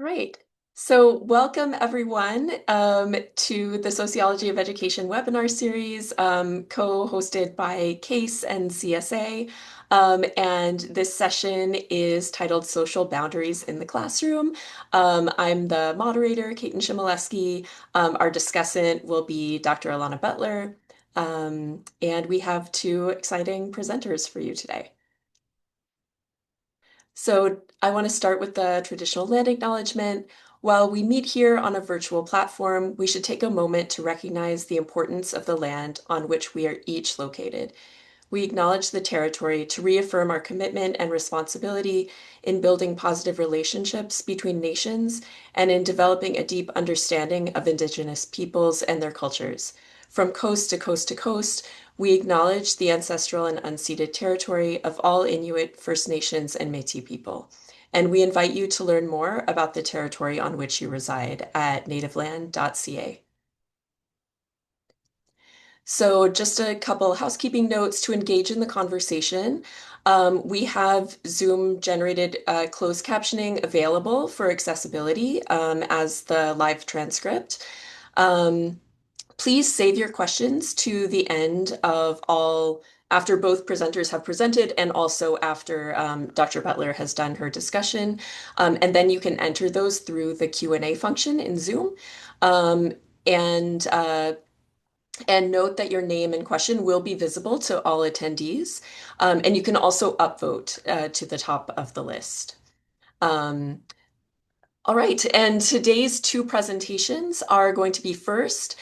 Right. So welcome everyone to the Sociology of Education webinar series, co-hosted by CASE and CSA. And this session is titled Social Boundaries in the Classroom. I'm the moderator, Katyn Chmielewski. Our discussant will be Dr. Alana Butler. And we have two exciting presenters for you today. So I want to start with the traditional land acknowledgement. While we meet here on a virtual platform, we should take a moment to recognize the importance of the land on which we are each located. We acknowledge the territory to reaffirm our commitment and responsibility in building positive relationships between nations and in developing a deep understanding of Indigenous peoples and their cultures. From coast to coast to coast, we acknowledge the ancestral and unceded territory of all Inuit, First Nations, and Métis people. And we invite you to learn more about the territory on which you reside at nativeland.ca. So just a couple housekeeping notes to engage in the conversation. We have Zoom generated closed captioning available for accessibility as the live transcript. Please save your questions to the end of after both presenters have presented and also after Dr. Butler has done her discussion. And then you can enter those through the Q&A function in Zoom. Um, and and note that your name and question will be visible to all attendees. And you can also upvote to the top of the list. Um, all right, and today's two presentations are going to be first,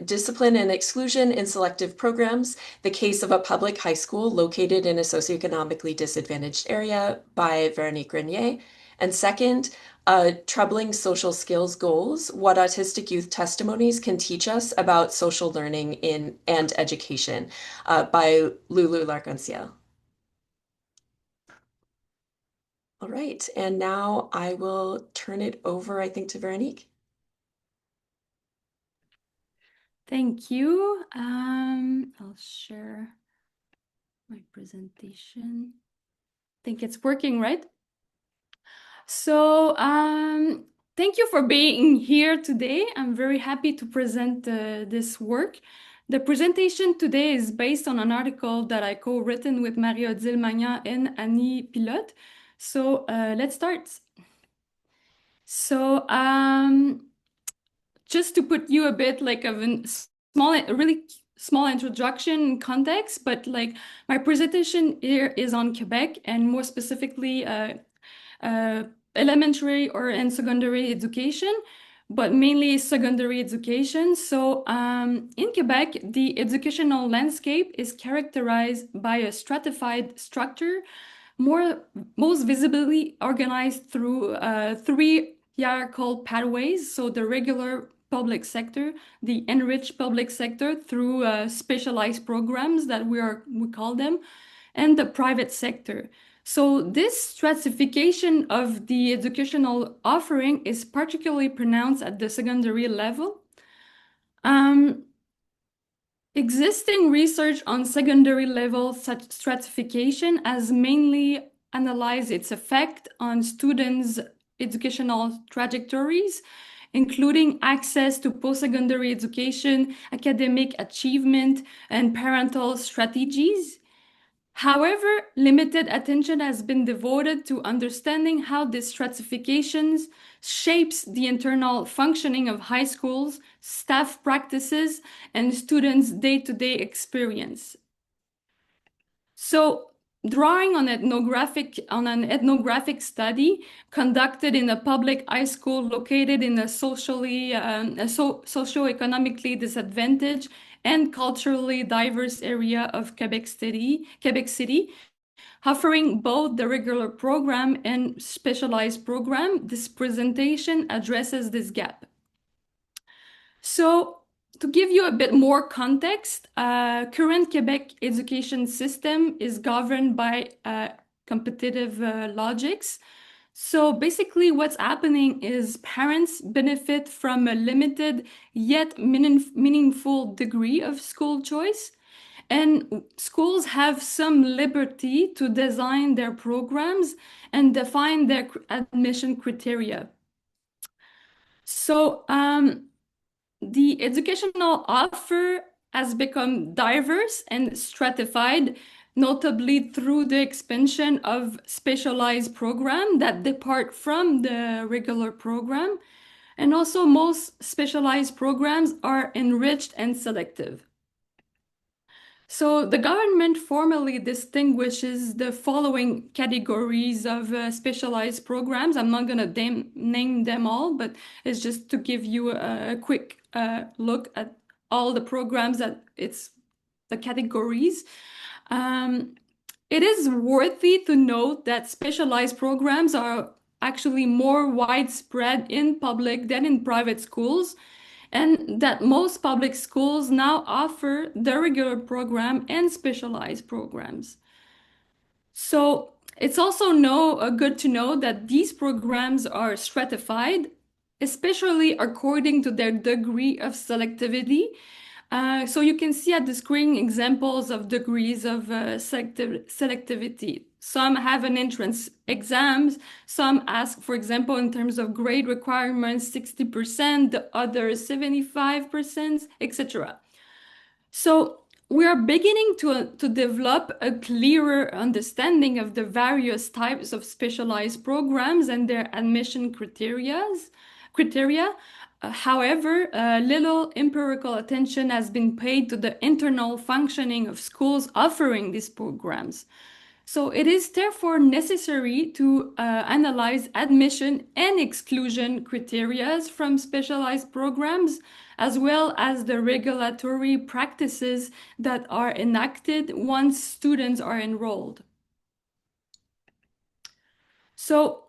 Discipline and Exclusion in Selective Programs, the case of a public high school located in a socioeconomically disadvantaged area by Véronique Grenier. And second, Troubling Social Skills Goals, What Autistic Youth Testimonies Can Teach Us About Social Learning and Education by Lulu Larcenciel. All right, and now I will turn it over, I think, to Véronique. Thank you. I'll share my presentation. I think it's working, right? So thank you for being here today. I'm very happy to present this work. The presentation today is based on an article that I co-written with Marie-Odile Magnan and Annie Pilote. So let's start. So just to put you a bit like of a really small introduction context, but like my presentation here is on Quebec and more specifically elementary and secondary education, but mainly secondary education. So in Quebec, the educational landscape is characterized by a stratified structure, most visibly organized through three hierarchical pathways. So the regular public sector, the enriched public sector through specialized programs that we call them, and the private sector. So this stratification of the educational offering is particularly pronounced at the secondary level. Existing research on secondary level such stratification has mainly analyzed its effect on students' educational trajectories, including access to post-secondary education, academic achievement, and parental strategies. However, limited attention has been devoted to understanding how this stratification shapes the internal functioning of high schools, staff practices, and students' day-to-day experience. So, drawing on an ethnographic study conducted in a public high school located in a socioeconomically disadvantaged and culturally diverse area of Quebec City, offering both the regular program and specialized program, this presentation addresses this gap. So, to give you a bit more context, current Quebec education system is governed by competitive logics. So basically what's happening is parents benefit from a limited yet meaningful degree of school choice, and schools have some liberty to design their programs and define their admission criteria. The educational offer has become diverse and stratified, notably through the expansion of specialized programs that depart from the regular program. And also, most specialized programs are enriched and selective. So the government formally distinguishes the following categories of specialized programs. I'm not going to name them all, but it's just to give you a quick look at all the programs that it's the categories. Um, it is worthy to note that specialized programs are actually more widespread in public than in private schools, and that most public schools now offer the regular program and specialized programs. So it's also good to know that these programs are stratified, especially according to their degree of selectivity. So you can see at the screen examples of degrees of selectivity. Some have an entrance exams, some ask, for example, in terms of grade requirements, 60%, the others 75%, etc. So we are beginning to develop a clearer understanding of the various types of specialized programs and their admission criteria. However, little empirical attention has been paid to the internal functioning of schools offering these programs. So it is therefore necessary to analyze admission and exclusion criteria from specialized programs, as well as the regulatory practices that are enacted once students are enrolled. So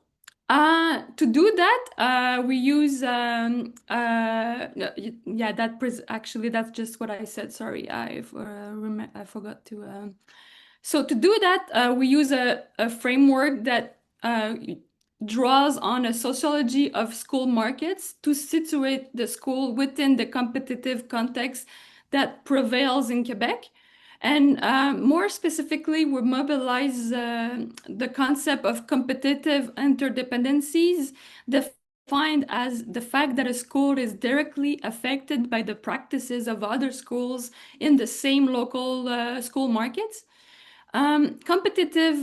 to do that, we use yeah, actually that's just what I said. Sorry, I forgot to. So to do that, we use a framework that draws on a sociology of school markets to situate the school within the competitive context that prevails in Quebec. And more specifically, we mobilize the concept of competitive interdependencies, defined as the fact that a school is directly affected by the practices of other schools in the same local school markets. Competitive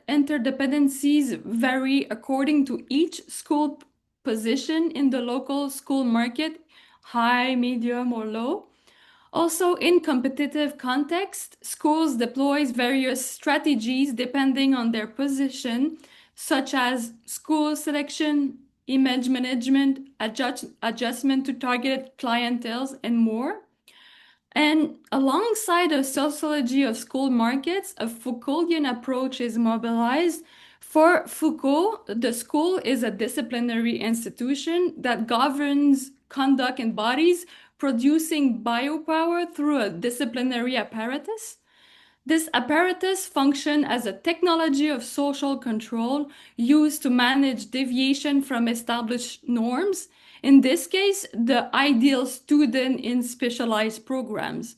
interdependencies vary according to each school position in the local school market, high, medium, or low. Also, in competitive context, schools deploy various strategies depending on their position, such as school selection, image management, adjustment to targeted clienteles, and more. And alongside a sociology of school markets, a Foucauldian approach is mobilized. For Foucault, the school is a disciplinary institution that governs conduct in bodies, producing biopower through a disciplinary apparatus. This apparatus functions as a technology of social control used to manage deviation from established norms, in this case, the ideal student in specialized programs.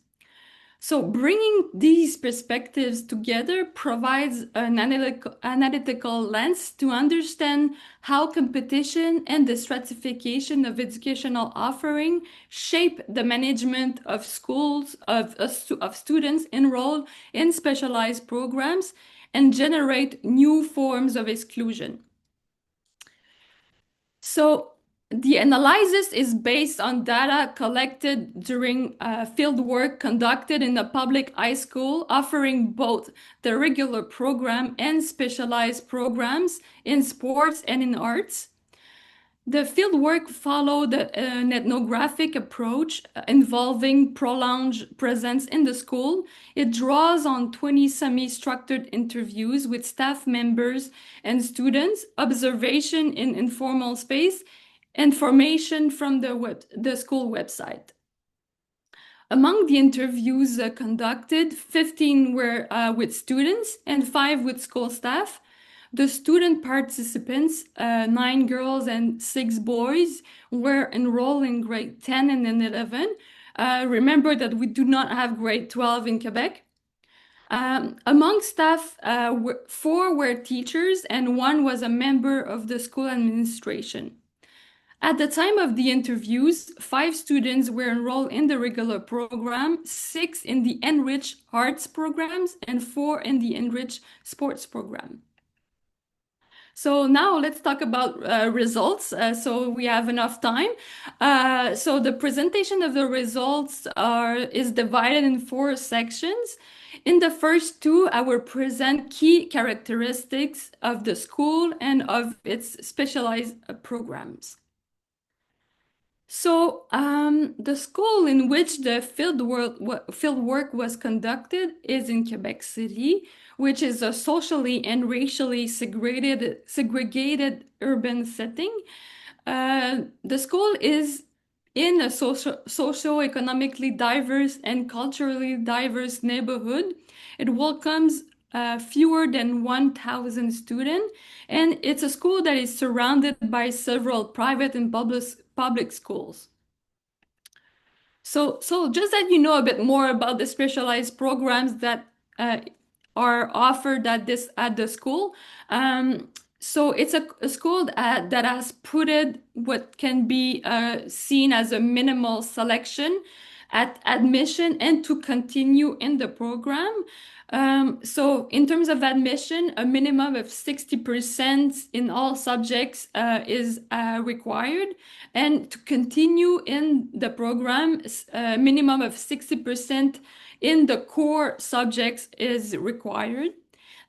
So bringing these perspectives together provides an analytical lens to understand how competition and the stratification of educational offering shape the management of schools, of students enrolled in specialized programs and generate new forms of exclusion. So the analysis is based on data collected during field work conducted in a public high school, offering both the regular program and specialized programs in sports and in arts. The fieldwork followed an ethnographic approach involving prolonged presence in the school. It draws on 20 semi-structured interviews with staff members and students, observation in informal space, information from the school website. Among the interviews conducted, 15 were with students and 5 with school staff. The student participants, 9 girls and 6 boys, were enrolled in grade 10 and 11. Remember that we do not have grade 12 in Quebec. Among staff, 4 were teachers and 1 was a member of the school administration. At the time of the interviews, 5 students were enrolled in the regular program, 6 in the enriched arts programs, and 4 in the enriched sports program. So now let's talk about results. So we have enough time. So the presentation of the results is divided in 4 sections. In the first two, I will present key characteristics of the school and of its specialized programs. So, the school in which the field work was conducted is in Quebec City, which is a socially and racially segregated urban setting. The school is in a socioeconomically diverse and culturally diverse neighborhood. It welcomes fewer than 1,000 students, and it's a school that is surrounded by several private and public schools. So just that you know a bit more about the specialized programs that uh, are offered at the school. So it's a school that has put it what can be seen as a minimal selection at admission and to continue in the program. So in terms of admission, a minimum of 60% in all subjects is required. And to continue in the program, a minimum of 60% in the core subjects is required.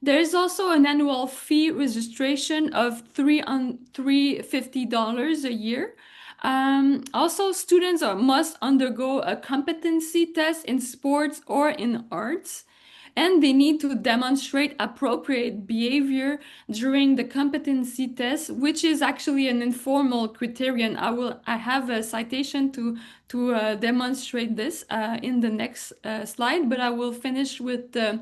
There is also an annual fee registration of $350 a year. Also, students must undergo a competency test in sports or in arts, and they need to demonstrate appropriate behavior during the competency test, which is actually an informal criterion. I have a citation to demonstrate this in the next slide, but I will finish with the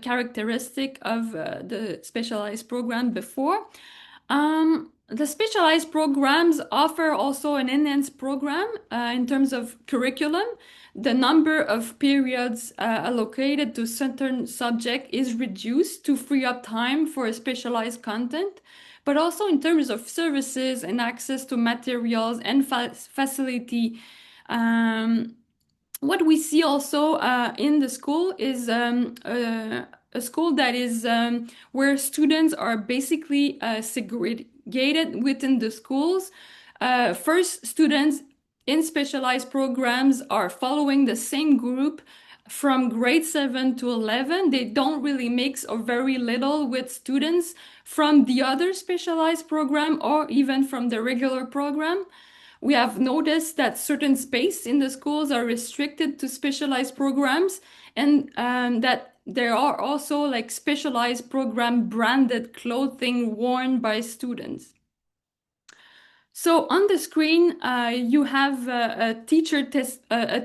characteristic of the specialized program before. The specialized programs offer also an enhanced program in terms of curriculum. The number of periods allocated to certain subject is reduced to free up time for specialized content, but also in terms of services and access to materials and facility. What we see also in the school is a school that is where students are basically segregated within the schools. First, students in specialized programs are following the same group from grade 7 to 11. They don't really mix or very little with students from the other specialized program or even from the regular program. We have noticed that certain space in the schools are restricted to specialized programs, and that there are also like specialized program branded clothing worn by students. So on the screen, you have a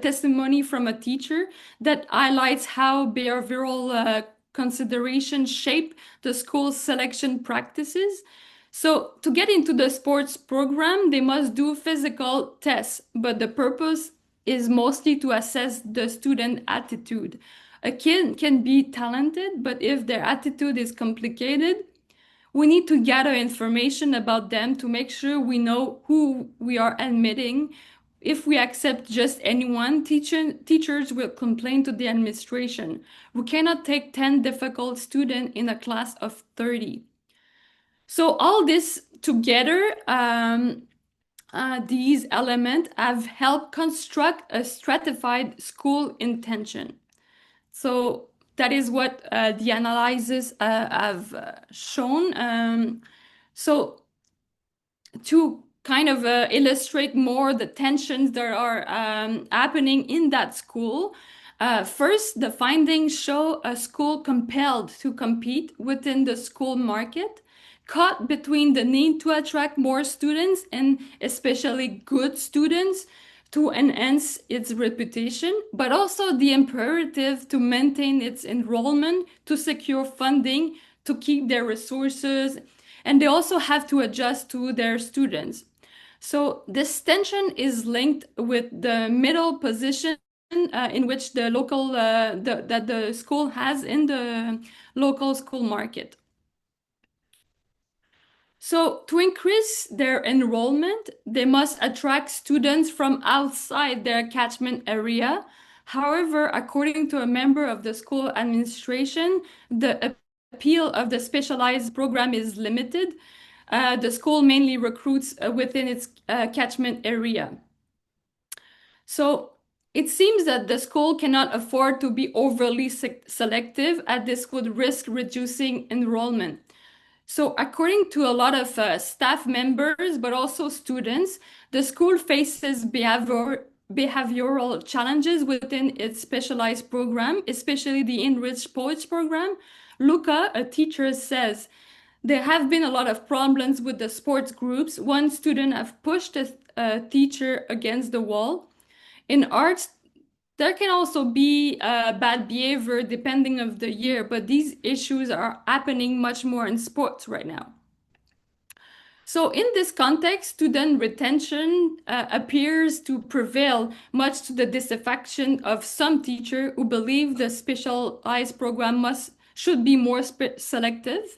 testimony from a teacher that highlights how behavioral considerations shape the school's selection practices. So to get into the sports program, they must do physical tests, but the purpose is mostly to assess the student attitude. A kid can be talented, but if their attitude is complicated, we need to gather information about them to make sure we know who we are admitting. If we accept just anyone, teachers will complain to the administration. We cannot take 10 difficult students in a class of 30. So all this together, these elements have helped construct a stratified school intention. So that is what the analyses have shown. So to kind of illustrate more the tensions that are happening in that school, first, the findings show a school compelled to compete within the school market, caught between the need to attract more students and especially good students to enhance its reputation, but also the imperative to maintain its enrollment, to secure funding, to keep their resources, and they also have to adjust to their students. So this tension is linked with the middle position in which the local that the school has in the local school market. So, to increase their enrollment, they must attract students from outside their catchment area. However, according to a member of the school administration, the appeal of the specialized program is limited. The school mainly recruits within its catchment area. So, it seems that the school cannot afford to be overly selective, as this could risk reducing enrollment. So, according to a lot of staff members, but also students, the school faces behavioral challenges within its specialized program, especially the enriched poets program. Luca, a teacher, says there have been a lot of problems with the sports groups. One student have pushed a teacher against the wall. In arts, there can also be bad behavior depending of the year, but these issues are happening much more in sports right now. So in this context, student retention appears to prevail, much to the disaffection of some teachers who believe the specialized program should be more selective.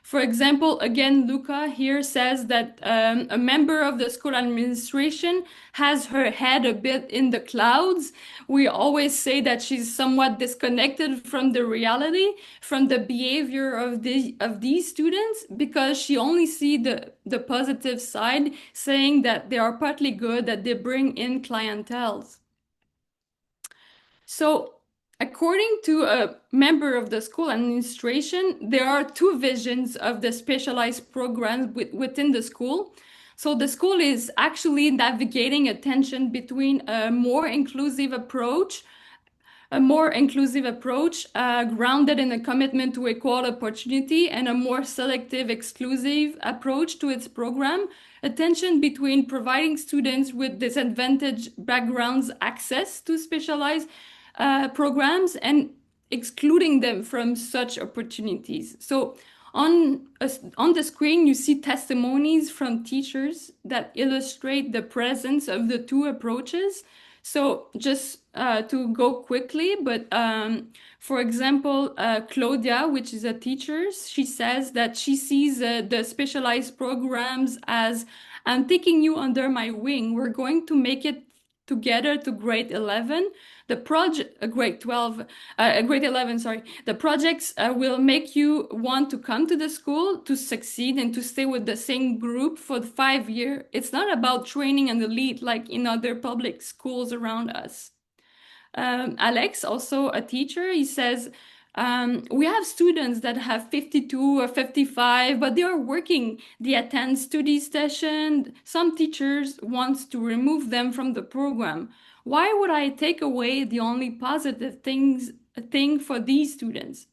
For example, again, Luca here says that a member of the school administration has her head a bit in the clouds. We always say that she's somewhat disconnected from the reality, from the behavior of these students, because she only see the positive side, saying that they are partly good, that they bring in clienteles. So, according to a member of the school administration, there are two visions of the specialized programs within the school. So, the school is actually navigating a tension between a more inclusive approach grounded in a commitment to equal opportunity, and a more selective, exclusive approach to its program, a tension between providing students with disadvantaged backgrounds access to specialized programs and excluding them from such opportunities. So on the screen, you see testimonies from teachers that illustrate the presence of the two approaches. So just to go quickly, but for example, Claudia, which is a teacher, she says that she sees the specialized programs as, I'm taking you under my wing. We're going to make it together to grade 11. The project, grade 11, sorry. The projects will make you want to come to the school to succeed and to stay with the same group for the 5 year. It's not about training an elite like in other public schools around us. Alex, also a teacher, he says, we have students that have 52 or 55, but they are working. They attend study session. Some teachers want to remove them from the program. Why would I take away the only positive thing for these students?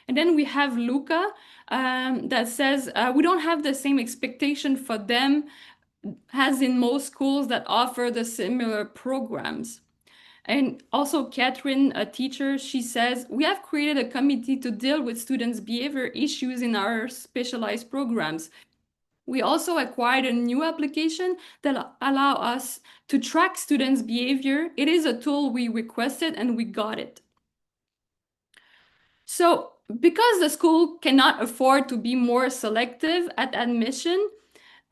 And then we have Luca that says we don't have the same expectation for them as in most schools that offer the similar programs. And also Katyn, a teacher, she says, we have created a committee to deal with students' behavior issues in our specialized programs. We also acquired a new application that allow us to track students' behavior. It is a tool we requested and we got it. So because the school cannot afford to be more selective at admission,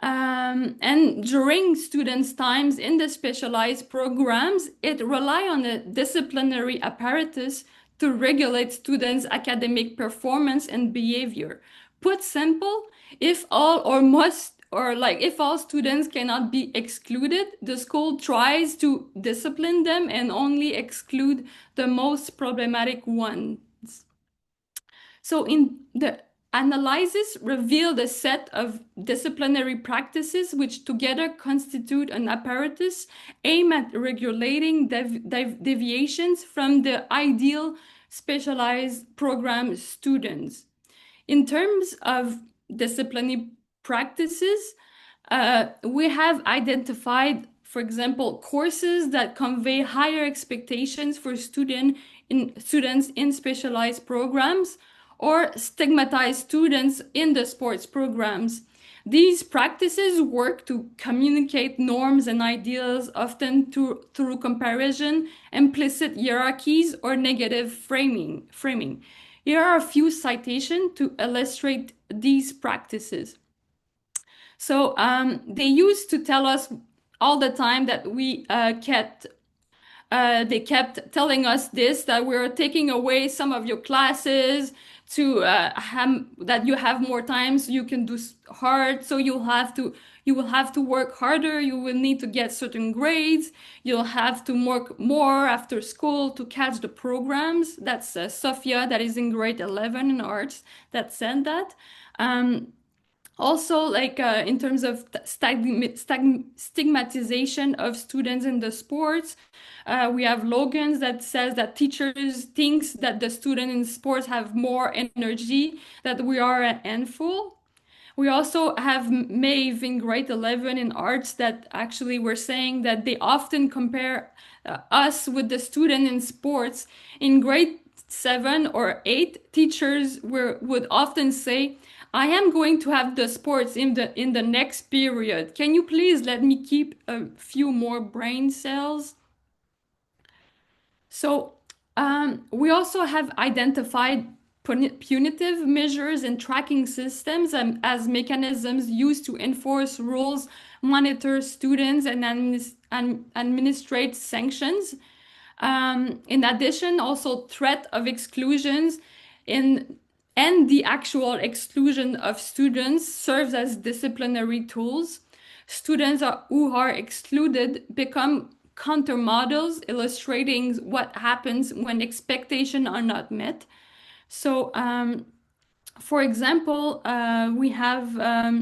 and during students' times in the specialized programs, it relies on a disciplinary apparatus to regulate students' academic performance and behavior. Put simple, if all or most, or like if all students cannot be excluded, the school tries to discipline them and only exclude the most problematic ones. So in the analysis revealed a set of disciplinary practices which together constitute an apparatus aimed at regulating deviations from the ideal specialized program students. In terms of disciplinary practices, we have identified, for example, courses that convey higher expectations for students in specialized programs, or stigmatize students in the sports programs. These practices work to communicate norms and ideals, often through comparison, implicit hierarchies, or negative framing. Here are a few citations to illustrate these practices. So they used to tell us all the time that they kept telling us this, that we're taking away some of your classes to have that you have more time so you can do hard, so you will have to work harder, you will need to get certain grades, you'll have to work more after school to catch the programs. That's Sophia, that is in grade 11 in arts, that said that. Um, Also, like in terms of stigmatization of students in the sports, we have Logan's that says that teachers thinks that the student in sports have more energy, that we are a handful. We also have Maeve in grade 11 in arts that actually were saying that they often compare us with the student in sports. In grade 7 or 8, teachers would often say, I am going to have the sports in the next period. Can you please let me keep a few more brain cells? So we also have identified punitive measures and tracking systems as mechanisms used to enforce rules, monitor students, and administrate sanctions. In addition, also threat of exclusions in and the actual exclusion of students serves as disciplinary tools. Who are excluded become countermodels illustrating what happens when expectations are not met. So, for example, we have uh,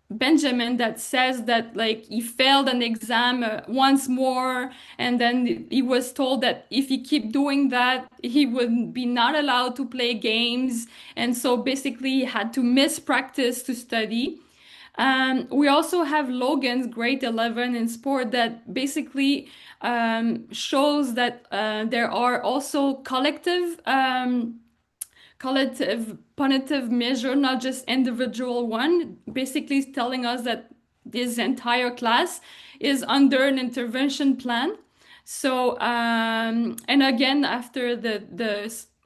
Benjamin that says that like he failed an exam once more, and then he was told that if he keep doing that, he would be not allowed to play games, and so basically he had to miss practice to study. We also have Logan's grade 11 in sport that basically shows that there are also collective punitive measure, not just individual one, basically telling us that this entire class is under an intervention plan. So, and again, after the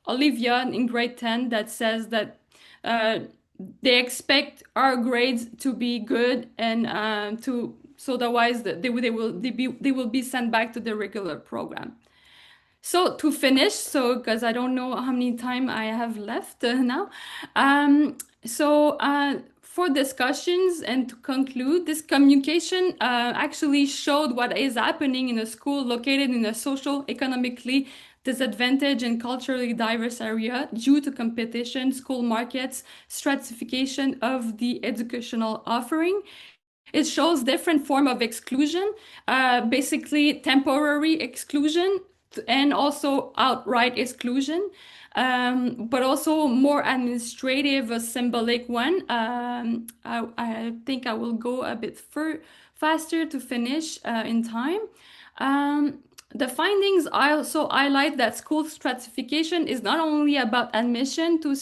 Olivia in grade 10 that says that uh, they expect our grades to be good and so otherwise they will be sent back to the regular program. So to finish, so because I don't know how many time I have left now, for discussions and to conclude, this communication actually showed what is happening in a school located in a social, economically disadvantaged and culturally diverse area due to competition, school markets, stratification of the educational offering. It shows different form of exclusion, basically temporary exclusion and also outright exclusion, but also more administrative, a symbolic one. I think I will go a bit faster to finish in time. Um, the findings also highlight that school stratification is not only about admission to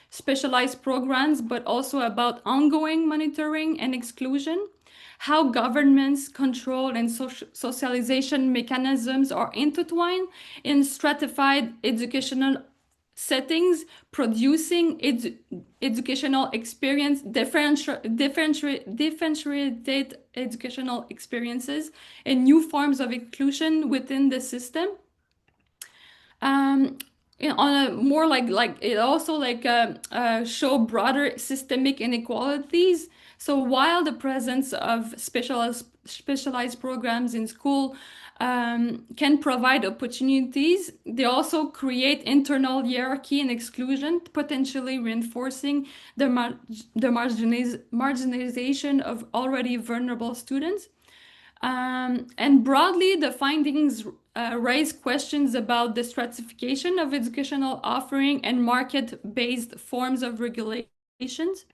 specialized programs, but also about ongoing monitoring and exclusion, how governments, control, and socialization mechanisms are intertwined in stratified educational settings, producing educational experience, differentiated educational experiences, and new forms of inclusion within the system. Um, on a more like it also show broader systemic inequalities. So while the presence of specialized programs in school can provide opportunities, they also create internal hierarchy and exclusion, potentially reinforcing the marginalization of already vulnerable students. And broadly, the findings raise questions about the stratification of educational offering and market-based forms of regulations.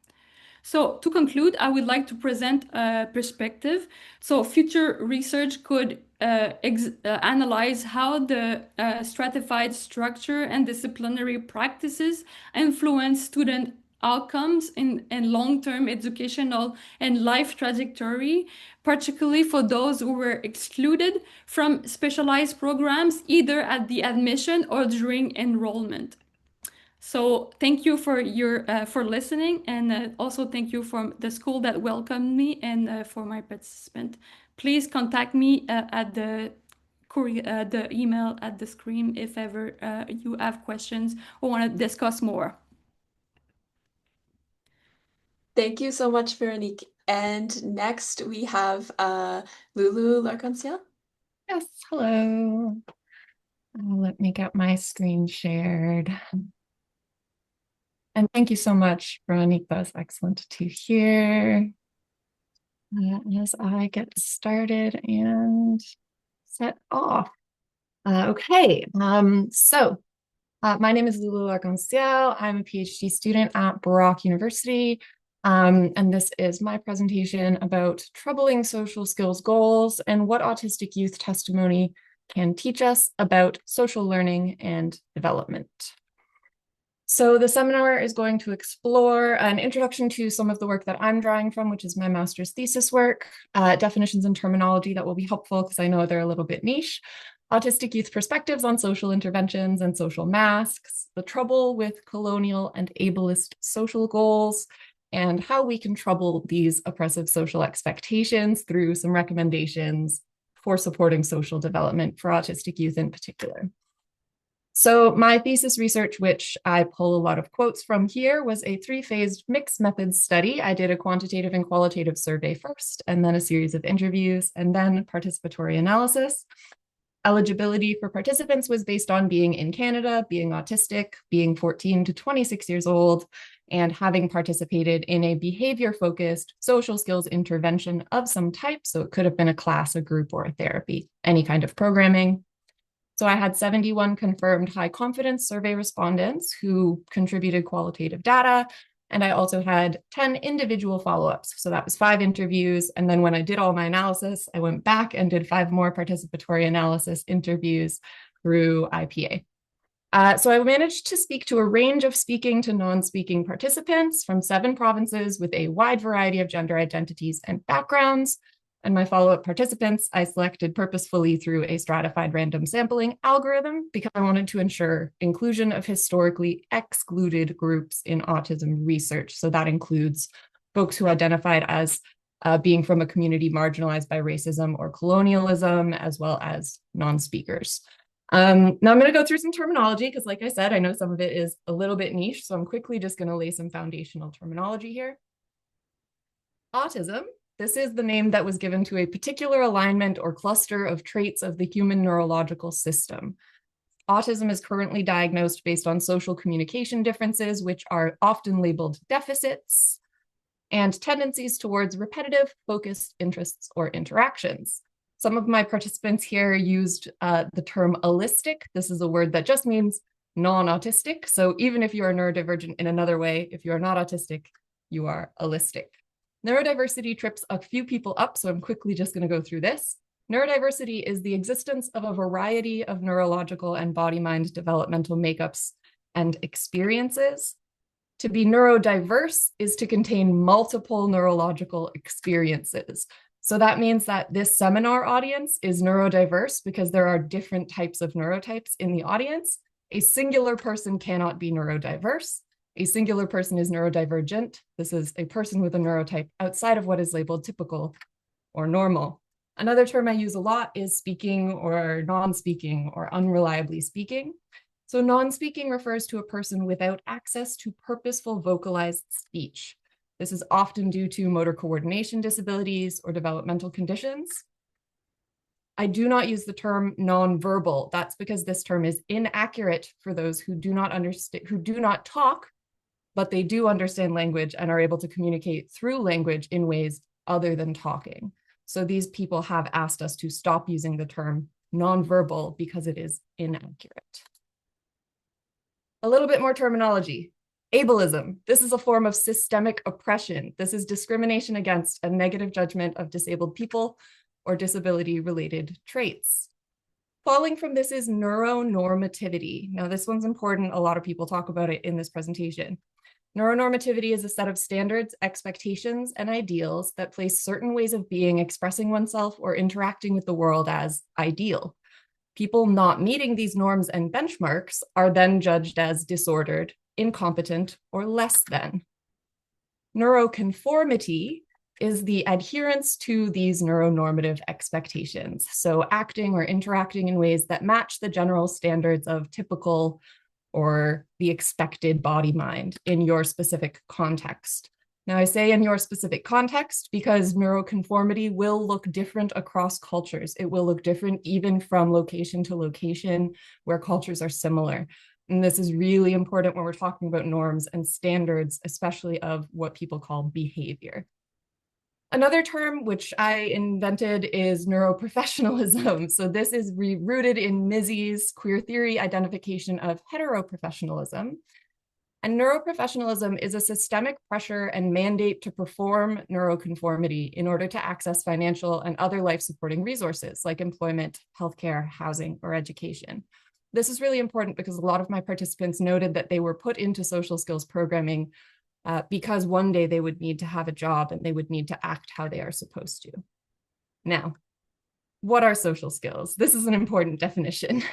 So to conclude, I would like to present a perspective. So future research could analyze how the stratified structure and disciplinary practices influence student outcomes in long-term educational and life trajectory, particularly for those who were excluded from specialized programs, either at the admission or during enrollment. So thank you for your for listening, and also thank you from the school that welcomed me and for my participant. Please contact me at the email at the screen if ever you have questions or want to discuss more. Thank you so much, Veronique. And next we have Lulu Larcenciel. Yes, hello. Let me get my screen shared. And thank you so much, Veronique. That was excellent to hear. As I get started and set off. Okay, my name is Lulu Larcenciel. I'm a PhD student at Barak University. And this is my presentation about troubling social skills goals and what autistic youth testimony can teach us about social learning and development. So the seminar is going to explore an introduction to some of the work that I'm drawing from, which is my master's thesis work, definitions and terminology that will be helpful because I know they're a little bit niche, autistic youth perspectives on social interventions and social masks, the trouble with colonial and ableist social goals, and how we can trouble these oppressive social expectations through some recommendations for supporting social development for autistic youth in particular. So my thesis research, which I pull a lot of quotes from here, was a three-phased mixed methods study. I did a quantitative and qualitative survey first, and then a series of interviews, and then participatory analysis. Eligibility for participants was based on being in Canada, being autistic, being 14 to 26 years old, and having participated in a behavior-focused social skills intervention of some type. So it could have been a class, a group, or a therapy, any kind of programming. So I had 71 confirmed high confidence survey respondents who contributed qualitative data. And I also had 10 individual follow-ups. So that was 5 interviews. And then when I did all my analysis, I went back and did 5 more participatory analysis interviews through IPA. So I managed to speak to a range of speaking to non-speaking participants from 7 provinces with a wide variety of gender identities and backgrounds. And my follow-up participants, I selected purposefully through a stratified random sampling algorithm because I wanted to ensure inclusion of historically excluded groups in autism research. So that includes folks who identified as being from a community marginalized by racism or colonialism, as well as non-speakers. Now I'm going to go through some terminology because, like I said, I know some of it is a little bit niche. So I'm quickly just going to lay some foundational terminology here. Autism. This is the name that was given to a particular alignment or cluster of traits of the human neurological system. Autism is currently diagnosed based on social communication differences, which are often labeled deficits, and tendencies towards repetitive, focused interests or interactions. Some of my participants here used the term allistic. This is a word that just means non-autistic. So even if you are neurodivergent in another way, if you are not autistic, you are allistic. Neurodiversity trips a few people up, so I'm quickly just going to go through this. Neurodiversity is the existence of a variety of neurological and body-mind developmental makeups and experiences. To be neurodiverse is to contain multiple neurological experiences. So that means that this seminar audience is neurodiverse because there are different types of neurotypes in the audience. A singular person cannot be neurodiverse. A singular person is neurodivergent. This is a person with a neurotype outside of what is labeled typical or normal. Another term I use a lot is speaking or non-speaking or unreliably speaking. So non-speaking refers to a person without access to purposeful vocalized speech. This is often due to motor coordination disabilities or developmental conditions. I do not use the term nonverbal. That's because this term is inaccurate for those who do not understand, who do not talk, but they do understand language and are able to communicate through language in ways other than talking. So these people have asked us to stop using the term nonverbal because it is inaccurate. A little bit more terminology. Ableism. This is a form of systemic oppression. This is discrimination against a negative judgment of disabled people or disability-related traits. Following from this is neuronormativity. Now, this one's important. A lot of people talk about it in this presentation. Neuronormativity is a set of standards, expectations, and ideals that place certain ways of being, expressing oneself, or interacting with the world as ideal. People not meeting these norms and benchmarks are then judged as disordered, incompetent, or less than. Neuroconformity is the adherence to these neuronormative expectations. So acting or interacting in ways that match the general standards of typical or the expected body mind in your specific context. Now, I say in your specific context because neuroconformity will look different across cultures. It will look different even from location to location where cultures are similar. And this is really important when we're talking about norms and standards, especially of what people call behavior. Another term which I invented is neuroprofessionalism. So this is rooted in Mizzy's queer theory identification of heteroprofessionalism. And neuroprofessionalism is a systemic pressure and mandate to perform neuroconformity in order to access financial and other life-supporting resources like employment, healthcare, housing, or education. This is really important because a lot of my participants noted that they were put into social skills programming because one day they would need to have a job and they would need to act how they are supposed to. Now, what are social skills? This is an important definition.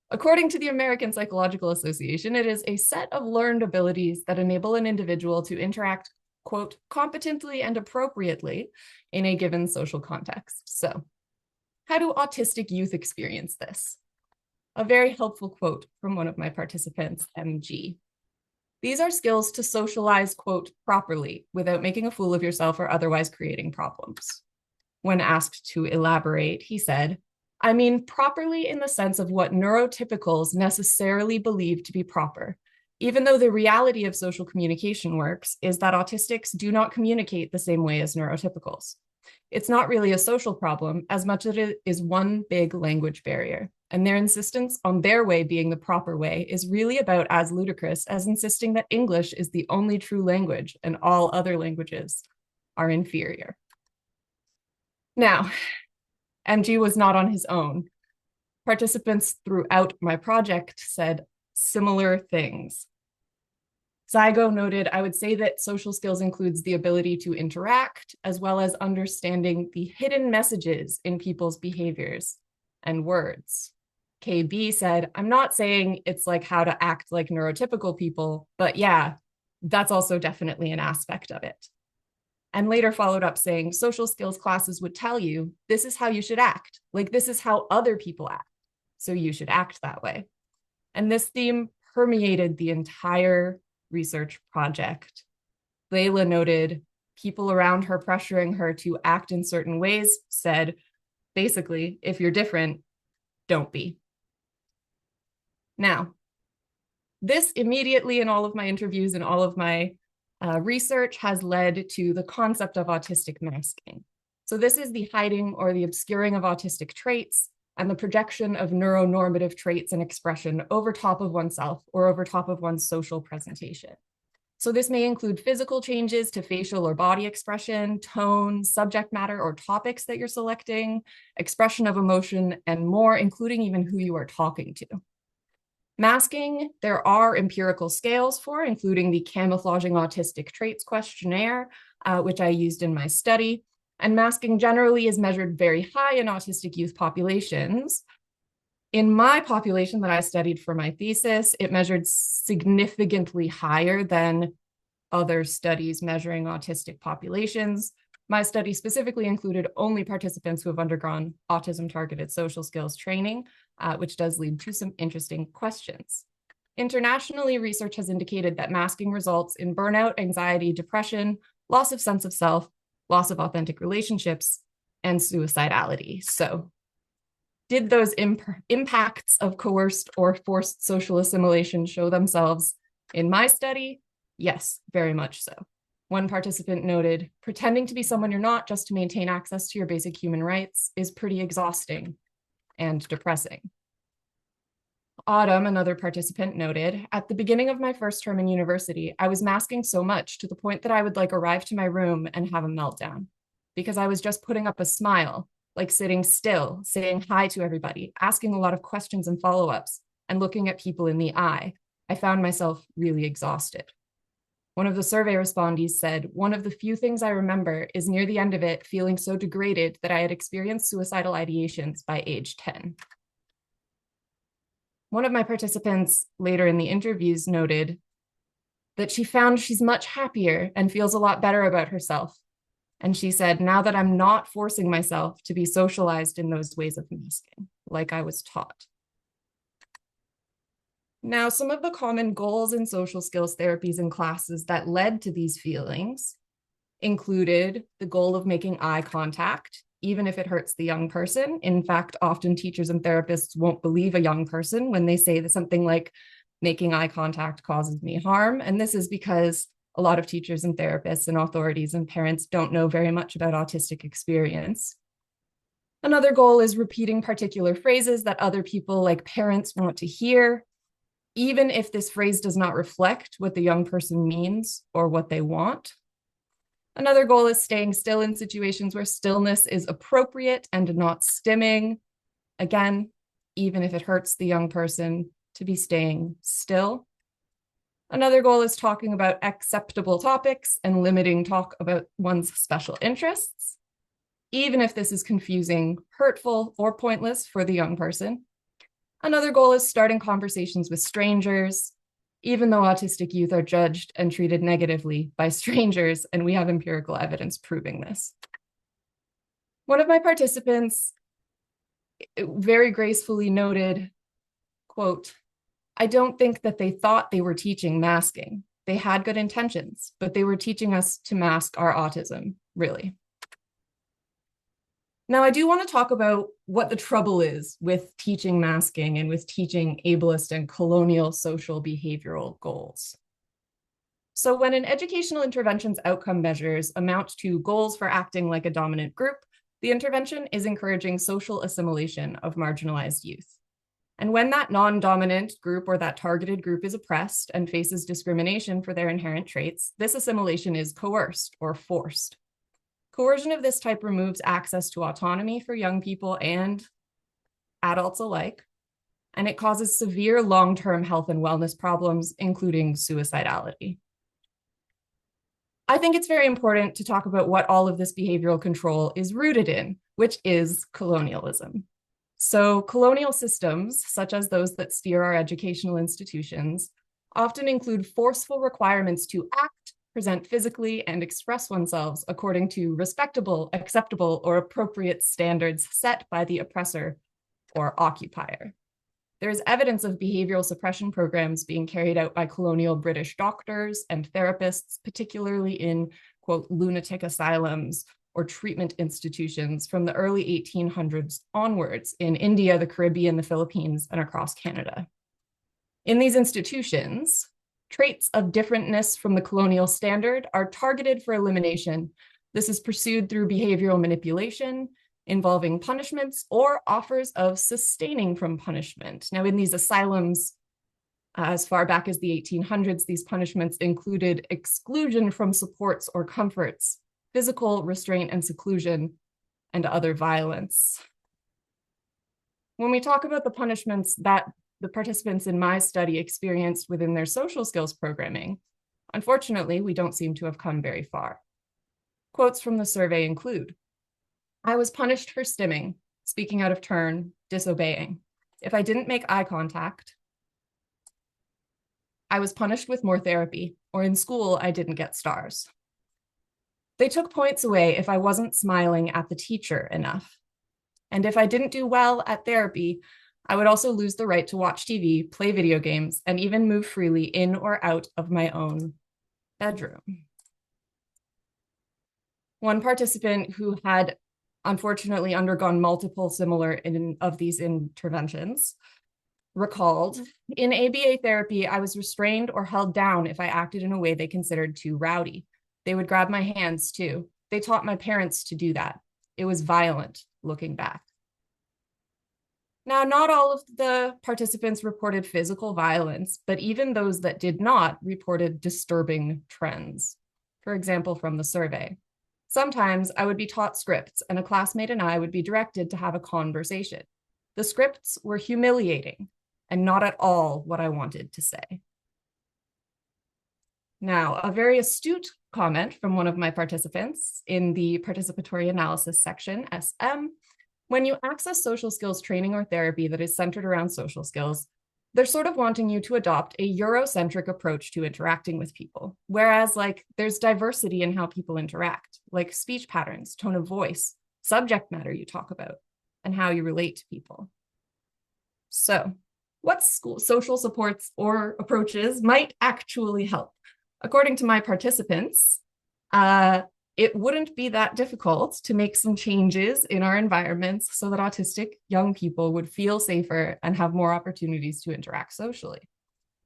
According to the American Psychological Association, it is a set of learned abilities that enable an individual to interact, quote, competently and appropriately in a given social context. So, how do autistic youth experience this? A very helpful quote from one of my participants, MG. These are skills to socialize, quote, properly without making a fool of yourself or otherwise creating problems. When asked to elaborate, he said, I mean properly in the sense of what neurotypicals necessarily believe to be proper, even though the reality of social communication works is that autistics do not communicate the same way as neurotypicals. It's not really a social problem as much as it is one big language barrier. And their insistence on their way being the proper way is really about as ludicrous as insisting that English is the only true language and all other languages are inferior. Now, MG was not on his own. Participants throughout my project said similar things. Zygo noted, I would say that social skills includes the ability to interact, as well as understanding the hidden messages in people's behaviors and words. KB said, I'm not saying it's like how to act like neurotypical people, but yeah, that's also definitely an aspect of it. And later followed up saying, social skills classes would tell you, this is how you should act. Like this is how other people act. So you should act that way. And this theme permeated the entire research project. Layla noted people around her pressuring her to act in certain ways, said, basically, if you're different, don't be. Now, this immediately in all of my interviews and all of my research has led to the concept of autistic masking. So this is the hiding or the obscuring of autistic traits and the projection of neuronormative traits and expression over top of oneself or over top of one's social presentation. So this may include physical changes to facial or body expression, tone, subject matter, or topics that you're selecting, expression of emotion, and more, including even who you are talking to. Masking, there are empirical scales for, including the Camouflaging Autistic Traits questionnaire, which I used in my study. And masking generally is measured very high in autistic youth populations. In my population that I studied for my thesis, it measured significantly higher than other studies measuring autistic populations. My study specifically included only participants who have undergone autism-targeted social skills training, which does lead to some interesting questions. Internationally, research has indicated that masking results in burnout, anxiety, depression, loss of sense of self, loss of authentic relationships, and suicidality. So, did those impacts of coerced or forced social assimilation show themselves in my study? Yes, very much so. One participant noted, pretending to be someone you're not just to maintain access to your basic human rights is pretty exhausting and depressing. Autumn, another participant, noted, at the beginning of my first term in university, I was masking so much to the point that I would arrive to my room and have a meltdown because I was just putting up a smile, like sitting still, saying hi to everybody, asking a lot of questions and follow-ups, and looking at people in the eye. I found myself really exhausted. One of the survey respondees said, one of the few things I remember is near the end of it feeling so degraded that I had experienced suicidal ideations by age 10. One of my participants later in the interviews noted, that she found she's much happier and feels a lot better about herself. And she said, now that I'm not forcing myself to be socialized in those ways of masking, like I was taught. Now, some of the common goals in social skills therapies and classes that led to these feelings included the goal of making eye contact, even if it hurts the young person. In fact, often teachers and therapists won't believe a young person when they say that something like making eye contact causes me harm. And this is because a lot of teachers and therapists and authorities and parents don't know very much about autistic experience. Another goal is repeating particular phrases that other people, like parents, want to hear, even if this phrase does not reflect what the young person means or what they want. Another goal is staying still in situations where stillness is appropriate and not stimming. Again, even if it hurts the young person, to be staying still. Another goal is talking about acceptable topics and limiting talk about one's special interests, even if this is confusing, hurtful, or pointless for the young person. Another goal is starting conversations with strangers, even though autistic youth are judged and treated negatively by strangers, and we have empirical evidence proving this. One of my participants very gracefully noted, quote, I don't think that they thought they were teaching masking. They had good intentions, but they were teaching us to mask our autism, really. Now, I do want to talk about what the trouble is with teaching masking and with teaching ableist and colonial social behavioral goals. So when an educational intervention's outcome measures amount to goals for acting like a dominant group, the intervention is encouraging social assimilation of marginalized youth. And when that non-dominant group or that targeted group is oppressed and faces discrimination for their inherent traits, this assimilation is coerced or forced. Coercion of this type removes access to autonomy for young people and adults alike, and it causes severe long-term health and wellness problems, including suicidality. I think it's very important to talk about what all of this behavioral control is rooted in, which is colonialism. So colonial systems, such as those that steer our educational institutions, often include forceful requirements to act, present physically, and express oneself according to respectable, acceptable, or appropriate standards set by the oppressor or occupier. There is evidence of behavioral suppression programs being carried out by colonial British doctors and therapists, particularly in, quote, lunatic asylums or treatment institutions from the early 1800s onwards in India, the Caribbean, the Philippines, and across Canada. In these institutions, traits of differentness from the colonial standard are targeted for elimination. This is pursued through behavioral manipulation, involving punishments or offers of sustaining from punishment. Now, in these asylums, as far back as the 1800s, these punishments included exclusion from supports or comforts, physical restraint and seclusion, and other violence. When we talk about the punishments that the participants in my study experienced within their social skills programming, unfortunately, we don't seem to have come very far. Quotes from the survey include, I was punished for stimming, speaking out of turn, disobeying. If I didn't make eye contact, I was punished with more therapy, or in school, I didn't get stars. They took points away if I wasn't smiling at the teacher enough. And if I didn't do well at therapy, I would also lose the right to watch TV, play video games, and even move freely in or out of my own bedroom. One participant who had unfortunately undergone multiple similar of these interventions recalled, in ABA therapy, I was restrained or held down if I acted in a way they considered too rowdy. They would grab my hands too. They taught my parents to do that. It was violent, looking back. Now, not all of the participants reported physical violence, but even those that did not reported disturbing trends. For example, from the survey. Sometimes I would be taught scripts and a classmate and I would be directed to have a conversation. The scripts were humiliating and not at all what I wanted to say. Now, a very astute comment from one of my participants in the participatory analysis section, SM, when you access social skills training or therapy that is centered around social skills, they're sort of wanting you to adopt a Eurocentric approach to interacting with people. Whereas like there's diversity in how people interact, like speech patterns, tone of voice, subject matter you talk about, and how you relate to people. So what social supports or approaches might actually help? According to my participants, it wouldn't be that difficult to make some changes in our environments so that autistic young people would feel safer and have more opportunities to interact socially.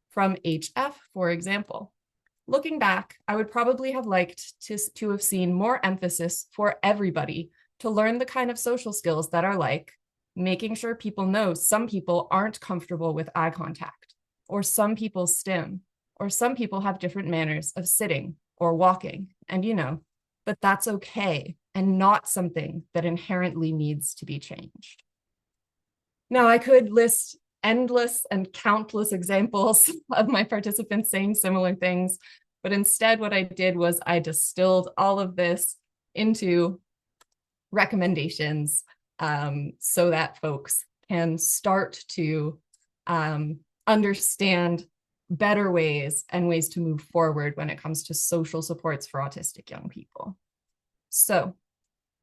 From HF, for example, looking back, I would probably have liked to have seen more emphasis for everybody to learn the kind of social skills that are like making sure people know some people aren't comfortable with eye contact, or some people stim, or some people have different manners of sitting or walking, and but that's okay and not something that inherently needs to be changed. Now, I could list endless and countless examples of my participants saying similar things, but instead what I did was I distilled all of this into recommendations so that folks can start to understand better ways and ways to move forward when it comes to social supports for autistic young people. So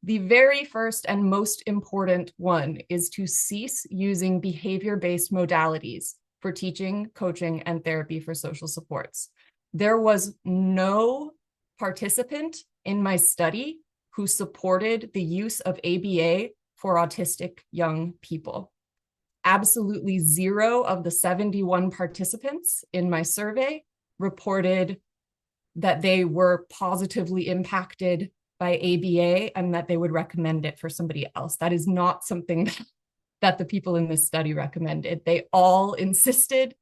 the very first and most important one is to cease using behavior-based modalities for teaching, coaching, and therapy for social supports. There was no participant in my study who supported the use of ABA for autistic young people. Absolutely zero of the 71 participants in my survey reported that they were positively impacted by ABA and that they would recommend it for somebody else. That is not something that the people in this study recommended. They all insisted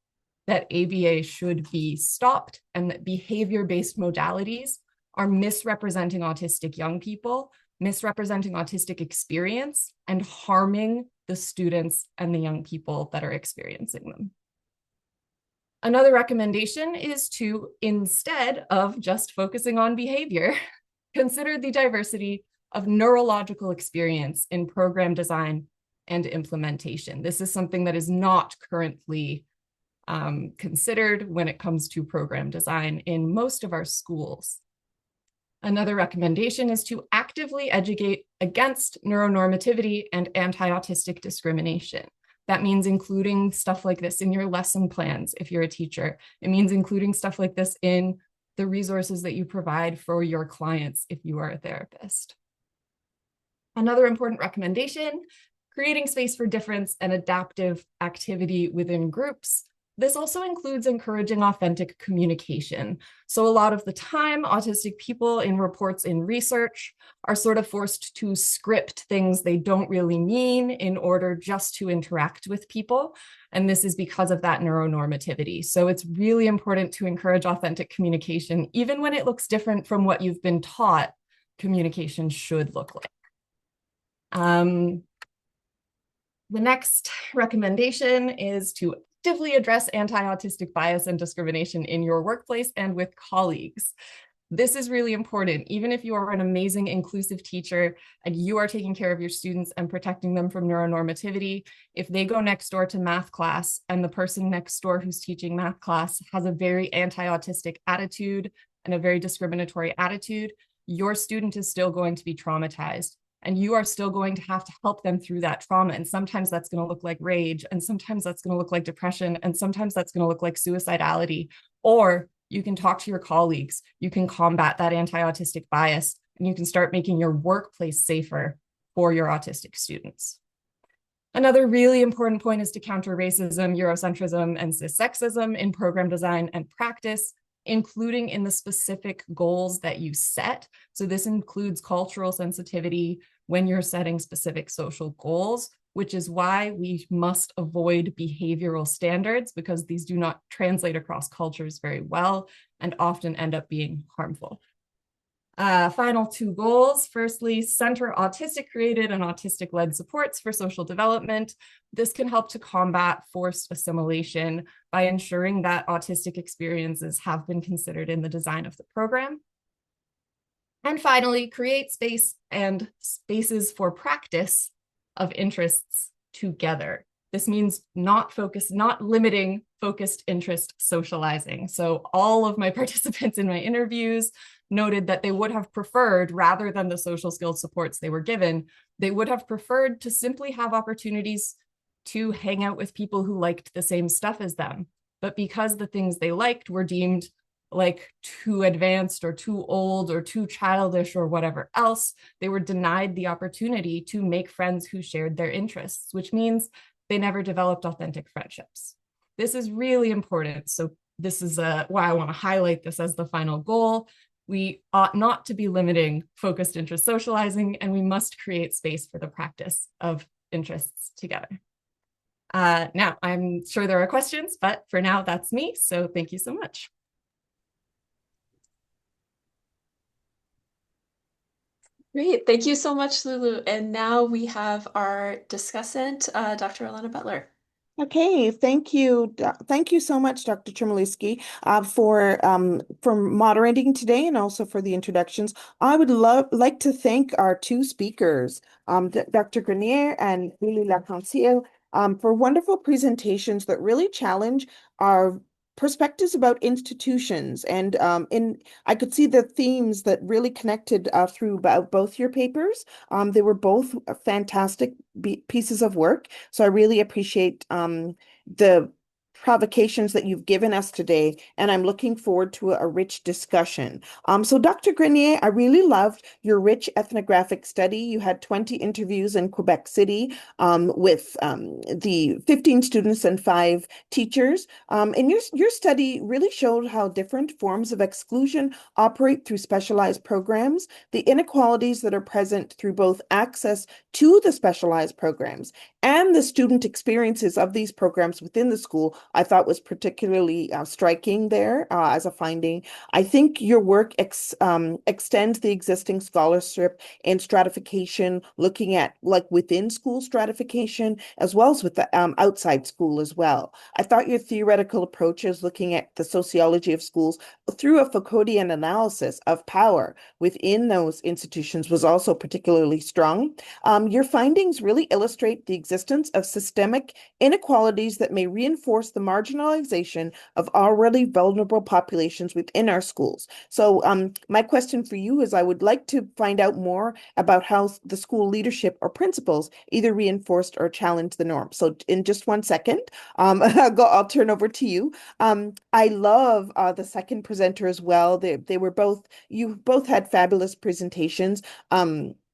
that ABA should be stopped and that behavior-based modalities are misrepresenting autistic young people, misrepresenting autistic experience, and harming the students and the young people that are experiencing them. Another recommendation is to, instead of just focusing on behavior, consider the diversity of neurological experience in program design and implementation. This is something that is not currently considered when it comes to program design in most of our schools. Another recommendation is to actively educate against neuronormativity and anti-autistic discrimination. That means including stuff like this in your lesson plans if you're a teacher. It means including stuff like this in the resources that you provide for your clients if you are a therapist. Another important recommendation, creating space for difference and adaptive activity within groups. This also includes encouraging authentic communication. So a lot of the time, autistic people in reports in research are sort of forced to script things they don't really mean in order just to interact with people. And this is because of that neuronormativity. So it's really important to encourage authentic communication, even when it looks different from what you've been taught communication should look like. The next recommendation is to actively address anti-autistic bias and discrimination in your workplace and with colleagues. This is really important. Even if you are an amazing inclusive teacher and you are taking care of your students and protecting them from neuronormativity, if they go next door to math class and the person next door who's teaching math class has a very anti-autistic attitude and a very discriminatory attitude, your student is still going to be traumatized. And you are still going to have to help them through that trauma. And sometimes that's going to look like rage. And sometimes that's going to look like depression. And sometimes that's going to look like suicidality. Or you can talk to your colleagues. You can combat that anti-autistic bias. And you can start making your workplace safer for your autistic students. Another really important point is to counter racism, Eurocentrism, and cissexism in program design and practice, including in the specific goals that you set. So this includes cultural sensitivity when you're setting specific social goals, which is why we must avoid behavioral standards because these do not translate across cultures very well and often end up being harmful. Final two goals. Firstly, center autistic-created and autistic-led supports for social development. This can help to combat forced assimilation by ensuring that autistic experiences have been considered in the design of the program. And finally, create space and spaces for practice of interests together. This means not limiting focused interest socializing. So all of my participants in my interviews noted that they would have preferred, rather than the social skills supports they were given, they would have preferred to simply have opportunities to hang out with people who liked the same stuff as them. But because the things they liked were deemed like too advanced or too old or too childish or whatever else, they were denied the opportunity to make friends who shared their interests, which means they never developed authentic friendships. This is really important. So this is why I want to highlight this as the final goal. We ought not to be limiting focused interest socializing, and we must create space for the practice of interests together. Now, I'm sure there are questions, but for now, that's me. So thank you so much. Great. Thank you so much, Lulu. And now we have our discussant, Dr. Alana Butler. Okay, thank you. Thank you so much, Dr. Chmielewski, for moderating today and also for the introductions. I would like to thank our two speakers, Dr. Grenier and Lulu Larcenciel, for wonderful presentations that really challenge our perspectives about institutions. And I could see the themes that really connected through both your papers. They were both fantastic pieces of work. So I really appreciate the provocations that you've given us today, and I'm looking forward to a rich discussion. So Dr. Grenier, I really loved your rich ethnographic study. You had 20 interviews in Quebec City with the 15 students and 5 teachers. And your study really showed how different forms of exclusion operate through specialized programs, the inequalities that are present through both access to the specialized programs and the student experiences of these programs within the school, I thought was particularly striking there as a finding. I think your work extends the existing scholarship and stratification, looking at like within school stratification, as well as with the outside school as well. I thought your theoretical approaches looking at the sociology of schools through a Foucauldian analysis of power within those institutions was also particularly strong. Your findings really illustrate the existence of systemic inequalities that may reinforce the marginalization of already vulnerable populations within our schools. So my question for you is I would like to find out more about how the school leadership or principals either reinforced or challenged the norm. So in just one second, I'll turn over to you. I love the second presenter as well. You both had fabulous presentations.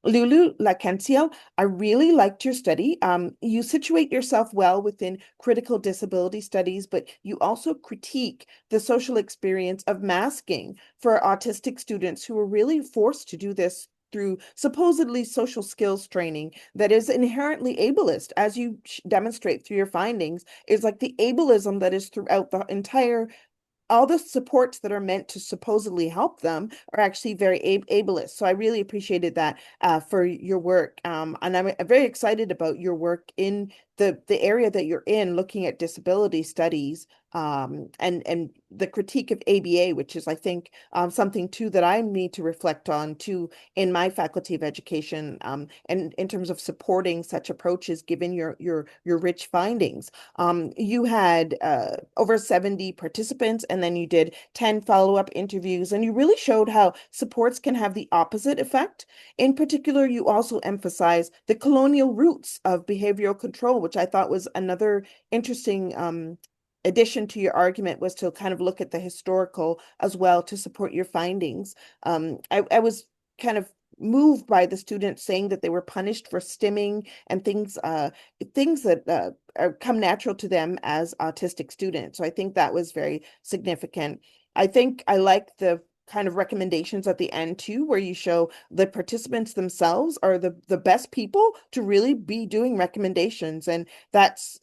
Lulu Larcenciel, I really liked your study. You situate yourself well within critical disability studies, but you also critique the social experience of masking for autistic students who were really forced to do this through supposedly social skills training that is inherently ableist, as you demonstrate through your findings, is like the ableism that is throughout the entire all the supports that are meant to supposedly help them are actually very ableist. So I really appreciated that for your work. And I'm very excited about your work in the area that you're in, looking at disability studies and the critique of ABA, which is, I think, something too that I need to reflect on too in my faculty of education, and in terms of supporting such approaches, given your rich findings. You had over 70 participants, and then you did 10 follow-up interviews, and you really showed how supports can have the opposite effect. In particular, you also emphasize the colonial roots of behavioral control, which I thought was another interesting addition to your argument, was to kind of look at the historical as well to support your findings. I was kind of moved by the students saying that they were punished for stimming and things that come natural to them as autistic students. So I think that was very significant. I think I like the kind of recommendations at the end too, where you show the participants themselves are the best people to really be doing recommendations. And that's,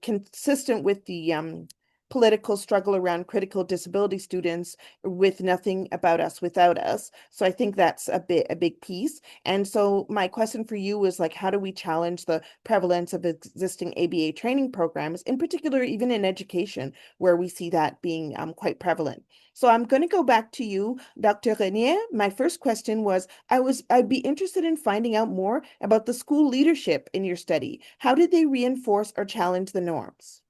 consistent with the political struggle around critical disability students with Nothing About Us Without Us. So I think that's a big piece. And so my question for you is like, how do we challenge the prevalence of existing ABA training programs, in particular, even in education, where we see that being quite prevalent? So I'm going to go back to you, Dr. Grenier. My first question was, I'd be interested in finding out more about the school leadership in your study. How did they reinforce or challenge the norms?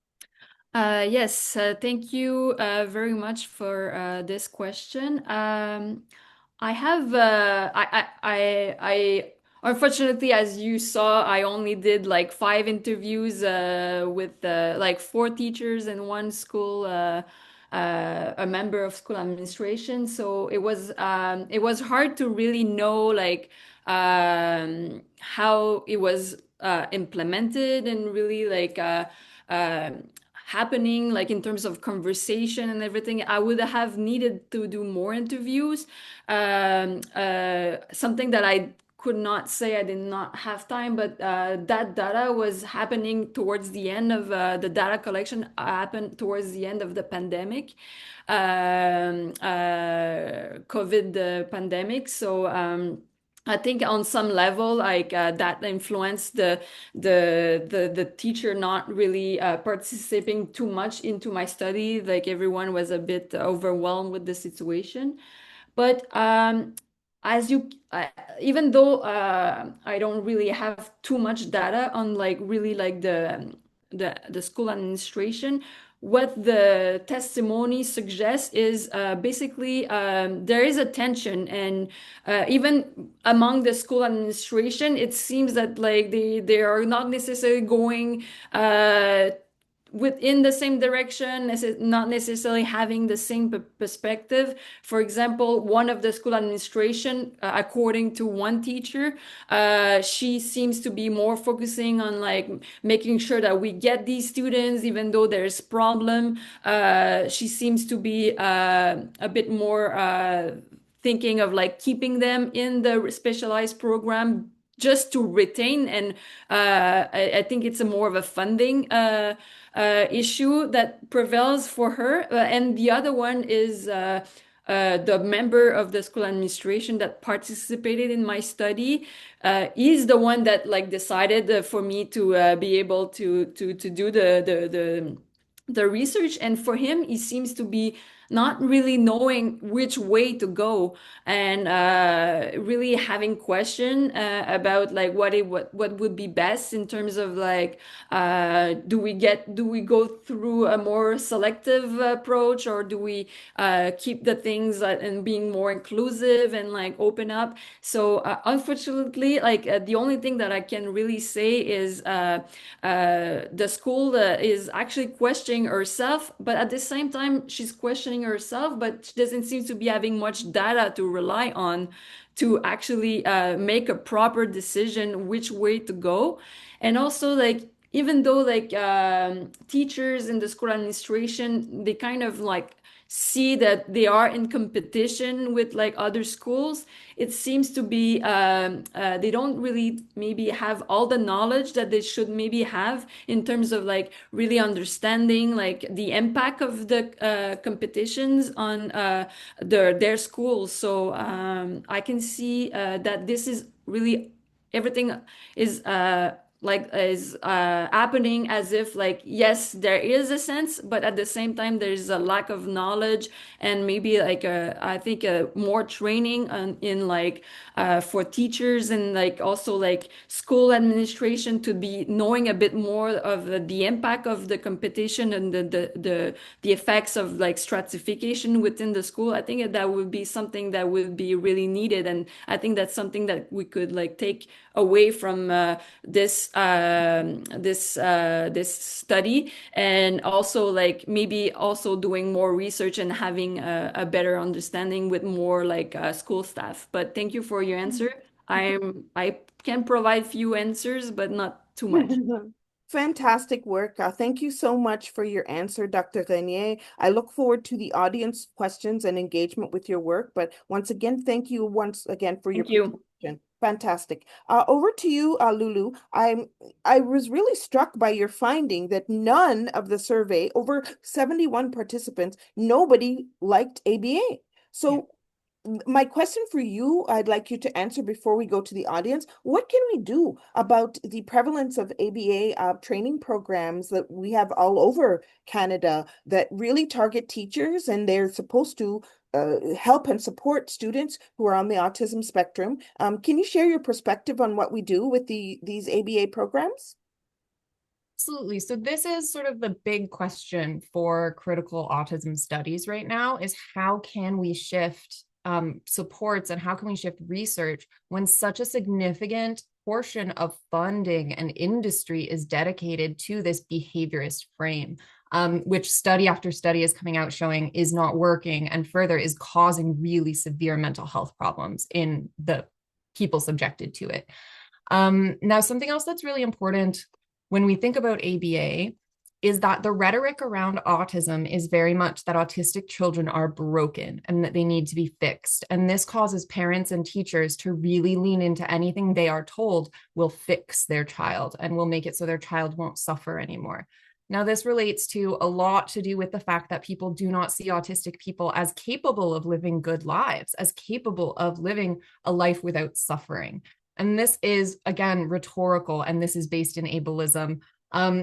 Yes, thank you very much for this question. I have, unfortunately, as you saw, I only did like 5 interviews with like 4 teachers in one school, a member of school administration. So it was hard to really know like how it was implemented and really like happening like in terms of conversation and everything. I would have needed to do more interviews, something that I could not say, I did not have time, but that data was happening towards the end of the data collection happened towards the end of the pandemic, COVID pandemic. So I think on some level, like that influenced the teacher not really participating too much into my study. Like everyone was a bit overwhelmed with the situation. But as you, even though I don't really have too much data on like really like the school administration, what the testimony suggests is basically there is a tension, and even among the school administration, it seems that like they are not necessarily going within the same direction, not necessarily having the same perspective. For example, one of the school administration, according to one teacher, she seems to be more focusing on like making sure that we get these students, even though there's problem. She seems to be a bit more thinking of like keeping them in the specialized program just to retain, and I think it's a more of a funding issue that prevails for her. And the other one is the member of the school administration that participated in my study is the one that like decided for me to be able to do the research. And for him, he seems to be not really knowing which way to go, and really having question about like what would be best in terms of like do we go through a more selective approach, or do we keep the things and being more inclusive and like open up. So unfortunately, like the only thing that I can really say is the school is actually questioning herself, but at the same time she's questioning herself, but she doesn't seem to be having much data to rely on to actually make a proper decision which way to go. And also like even though like teachers in the school administration, they kind of like see that they are in competition with like other schools, it seems to be they don't really maybe have all the knowledge that they should maybe have in terms of like really understanding like the impact of the competitions on their schools. So I can see that this is really everything is happening as if like yes there is a sense, but at the same time there's a lack of knowledge, and maybe like I think more training in like for teachers, and like also like school administration to be knowing a bit more of the impact of the competition and the effects of like stratification within the school. I think that would be something that would be really needed, and I think that's something that we could like take away from this study, and also like maybe also doing more research and having a better understanding with more like school staff. But thank you for your answer. I can provide few answers, but not too much. Fantastic work. Thank you so much for your answer, Dr. Grenier. I look forward to the audience questions and engagement with your work. But once again, thank you once again for your Thank you. participation. Fantastic. Over to you, Lulu. I was really struck by your finding that none of the survey, over 71 participants, nobody liked ABA. So my question for you, I'd like you to answer before we go to the audience. What can we do about the prevalence of ABA training programs that we have all over Canada that really target teachers, and they're supposed to help and support students who are on the autism spectrum? Can you share your perspective on what we do with these ABA programs? Absolutely. So this is sort of the big question for critical autism studies right now, is how can we shift supports and how can we shift research when such a significant portion of funding and industry is dedicated to this behaviorist frame, which study after study is coming out showing is not working, and further is causing really severe mental health problems in the people subjected to it. Now, something else that's really important when we think about ABA is that the rhetoric around autism is very much that autistic children are broken and that they need to be fixed. And this causes parents and teachers to really lean into anything they are told will fix their child and will make it so their child won't suffer anymore. Now, this relates to a lot to do with the fact that people do not see autistic people as capable of living good lives, as capable of living a life without suffering. And this is, again, rhetorical, and this is based in ableism.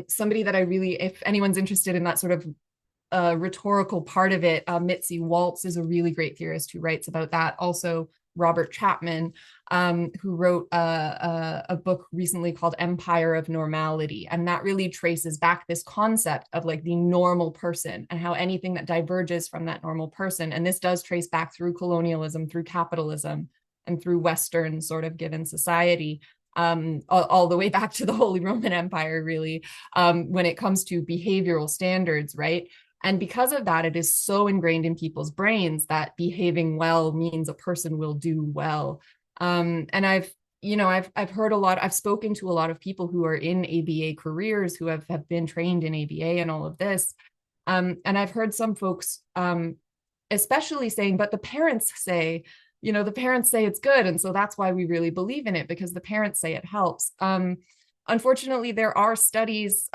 Somebody that I really, if anyone's interested in that sort of rhetorical part of it, Mitzi Waltz is a really great theorist who writes about that. Also, Robert Chapman, who wrote a book recently called Empire of Normality. And that really traces back this concept of like the normal person and how anything that diverges from that normal person, and this does trace back through colonialism, through capitalism, and through Western sort of given society, all the way back to the Holy Roman Empire, really, when it comes to behavioral standards, right? And because of that, it is so ingrained in people's brains that behaving well means a person will do well. And I've heard a lot, I've spoken to a lot of people who are in ABA careers who have been trained in ABA and all of this. And I've heard some folks, especially saying, but the parents say, the parents say it's good. And so that's why we really believe in it, because the parents say it helps. Unfortunately, there are studies,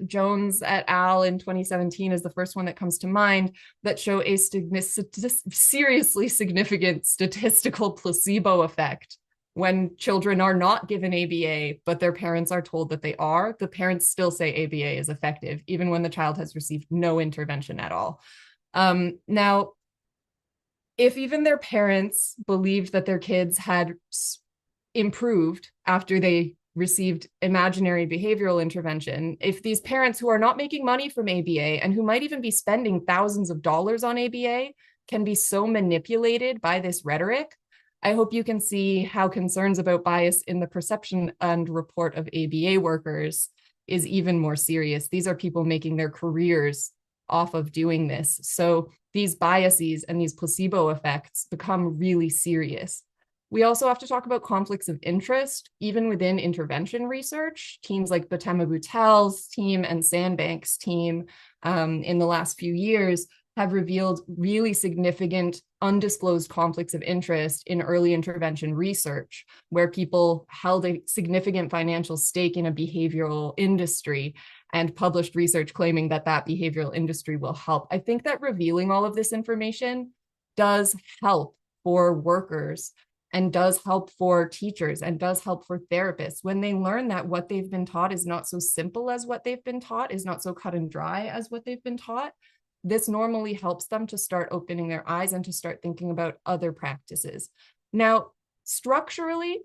Jones et al. In 2017 is the first one that comes to mind, that show a seriously significant statistical placebo effect when children are not given ABA, but their parents are told that they are. The parents still say ABA is effective, even when the child has received no intervention at all. Now, if even their parents believed that their kids had improved after they received imaginary behavioral intervention, if these parents who are not making money from ABA and who might even be spending thousands of dollars on ABA can be so manipulated by this rhetoric, I hope you can see how concerns about bias in the perception and report of ABA workers is even more serious. These are people making their careers off of doing this. So these biases and these placebo effects become really serious. We also have to talk about conflicts of interest, even within intervention research. Teams like Batema Butel's team and Sandbank's team in the last few years have revealed really significant undisclosed conflicts of interest in early intervention research, where people held a significant financial stake in a behavioral industry and published research claiming that that behavioral industry will help. I think that revealing all of this information does help for workers and does help for teachers and does help for therapists when they learn that what they've been taught is not so simple as what they've been taught, is not so cut and dry as what they've been taught. This normally helps them to start opening their eyes and to start thinking about other practices. Now, structurally,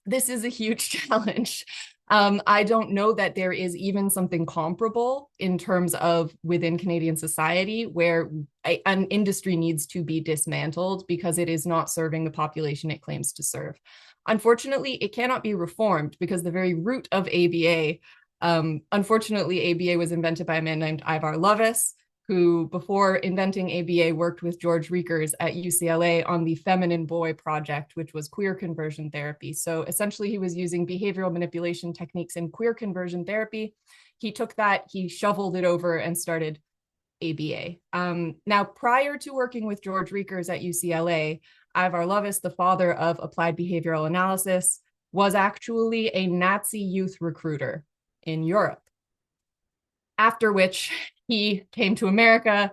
this is a huge challenge. I don't know that there is even something comparable in terms of within Canadian society where an industry needs to be dismantled because it is not serving the population it claims to serve. Unfortunately, it cannot be reformed because the very root of ABA, unfortunately, ABA was invented by a man named Ivar Lovis, who before inventing ABA worked with George Riekers at UCLA on the Feminine Boy Project, which was queer conversion therapy. So essentially he was using behavioral manipulation techniques in queer conversion therapy. He took that, he shoveled it over and started ABA. Now, prior to working with George Riekers at UCLA, Ivar Lovis, the father of applied behavioral analysis, was actually a Nazi youth recruiter in Europe. After which he came to America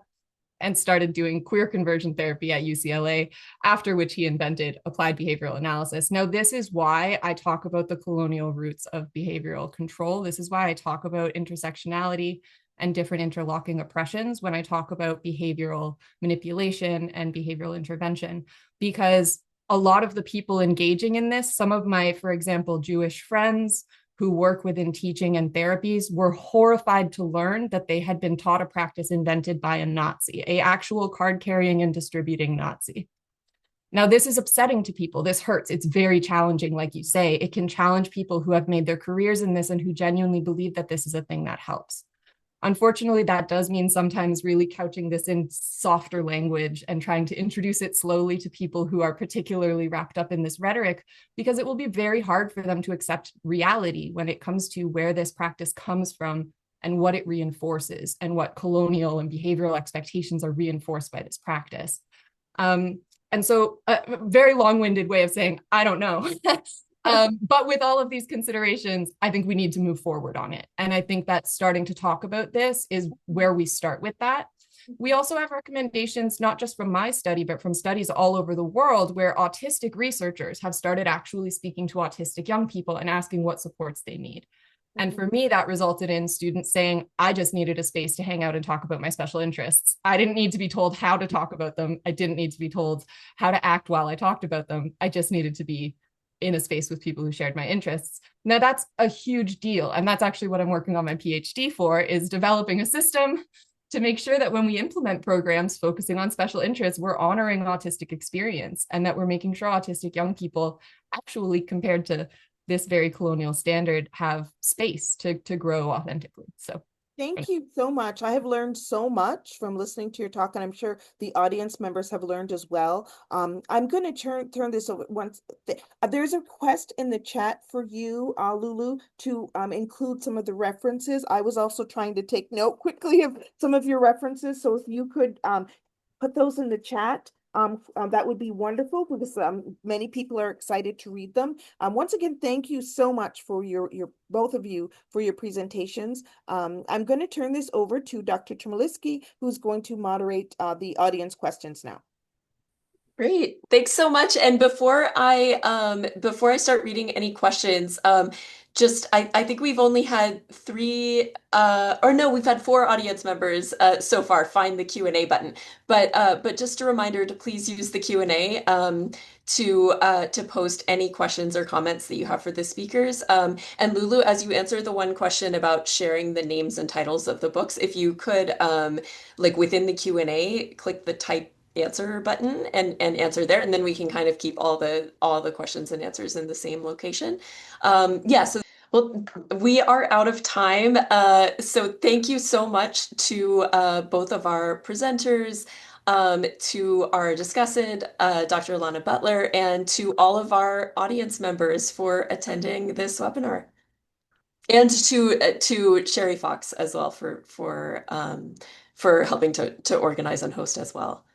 and started doing queer conversion therapy at UCLA, after which he invented applied behavioral analysis. Now, this is why I talk about the colonial roots of behavioral control. This is why I talk about intersectionality and different interlocking oppressions when I talk about behavioral manipulation and behavioral intervention, because a lot of the people engaging in this, some of my, for example, Jewish friends who work within teaching and therapies, were horrified to learn that they had been taught a practice invented by a Nazi, an actual card-carrying and distributing Nazi. Now, this is upsetting to people. This hurts. It's very challenging, like you say. It can challenge people who have made their careers in this and who genuinely believe that this is a thing that helps. Unfortunately, that does mean sometimes really couching this in softer language and trying to introduce it slowly to people who are particularly wrapped up in this rhetoric, because it will be very hard for them to accept reality when it comes to where this practice comes from and what it reinforces and what colonial and behavioral expectations are reinforced by this practice. And so a very long-winded way of saying, I don't know. But with all of these considerations, I think we need to move forward on it. And I think that starting to talk about this is where we start with that. We also have recommendations, not just from my study, but from studies all over the world where autistic researchers have started actually speaking to autistic young people and asking what supports they need. And for me, that resulted in students saying, I just needed a space to hang out and talk about my special interests. I didn't need to be told how to talk about them. I didn't need to be told how to act while I talked about them. I just needed to be in a space with people who shared my interests. Now, that's a huge deal. And that's actually what I'm working on my PhD for, is developing a system to make sure that when we implement programs focusing on special interests, we're honoring autistic experience and that we're making sure autistic young people actually, compared to this very colonial standard, have space to grow authentically. So thank you so much. I have learned so much from listening to your talk, and I'm sure the audience members have learned as well. I'm going to turn this over once. There's a request in the chat for you, Lulu, to include some of the references. I was also trying to take note quickly of some of your references, so if you could put those in the chat. That would be wonderful, because many people are excited to read them. Once again, thank you so much for your both of you for your presentations. I'm going to turn this over to Dr. Chmielewski, who's going to moderate the audience questions now. Great. Thanks so much. And before I start reading any questions, I think we've only had three or no, we've had four audience members so far find the Q&A button. But just a reminder to please use the Q&A to post any questions or comments that you have for the speakers. And Lulu, as you answer the one question about sharing the names and titles of the books, if you could like within the Q&A, click the type answer button and answer there, and then we can kind of keep all the questions and answers in the same location. Yeah, so well, we are out of time. So thank you so much to both of our presenters, to our discussant, Dr. Alana Butler, and to all of our audience members for attending this webinar. And to Sherry Fox as well for helping to organize and host as well.